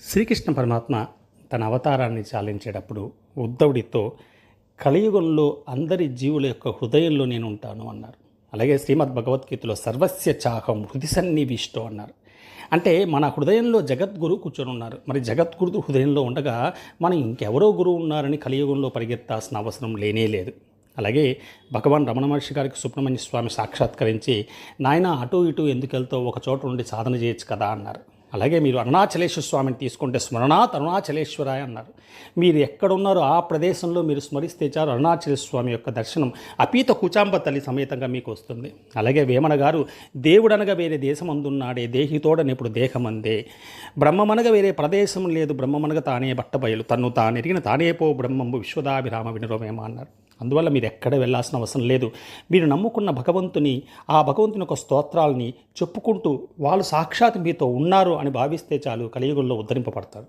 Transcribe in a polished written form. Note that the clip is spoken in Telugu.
శ్రీకృష్ణ పరమాత్మ తన అవతారాన్ని చాలించేటప్పుడు ఉద్ధవుడితో కలియుగంలో అందరి జీవుల యొక్క హృదయంలో నేను ఉంటాను అన్నారు. అలాగే శ్రీమద్ భగవద్గీతలో సర్వస్య చాహం హృది సన్నివిష్టో అన్నారు. అంటే మన హృదయంలో జగద్గురు కూర్చొని ఉన్నారు. మరి జగద్గురు హృదయంలో ఉండగా మనం ఇంకెవరో గురువు ఉన్నారని కలియుగంలో పరిగెత్తాల్సిన అవసరం లేనే లేదు. అలాగే భగవాన్ రమణ మహర్షి గారికి సుబ్రహ్మణ్య స్వామి సాక్షాత్కరించి, నాయన అటు ఇటు ఎందుకు వెళ్తావు, ఒక చోట ఉండి సాధన చేయొచ్చు కదా అన్నారు. అలాగే మీరు అరుణాచలేశ్వర స్వామిని తీసుకుంటే స్మరణాత్ అరుణాచలేశ్వరాయ అన్నారు. మీరు ఎక్కడున్నారో ఆ ప్రదేశంలో మీరు స్మరిస్తే చాలు అరుణాచలేశ్వర స్వామి యొక్క దర్శనం అపీత కుచాంబ తల్లి సమేతంగా మీకు వస్తుంది. అలాగే వేమన గారు, దేవుడనగా వేరే దేశం అందున్నాడే, దేహితోడనిప్పుడు దేహమందే, బ్రహ్మమనగా వేరే ప్రదేశం లేదు, బ్రహ్మమనగా తానే బట్టబయలు, తన్ను తానెరిగిన తానే పో బ్రహ్మంబు విశ్వదాభిరామ వినురవేమ అన్నారు. అందువల్ల మీరు ఎక్కడ వెళ్ళాల్సిన అవసరం లేదు. మీరు నమ్ముకున్న భగవంతుని, ఆ భగవంతుని యొక్క స్తోత్రాలని చెప్పుకుంటూ వాళ్ళు సాక్షాత్ మీతో ఉన్నారు అని భావిస్తే చాలు, కలియుగంలో ఉద్ధరింపబడతారు.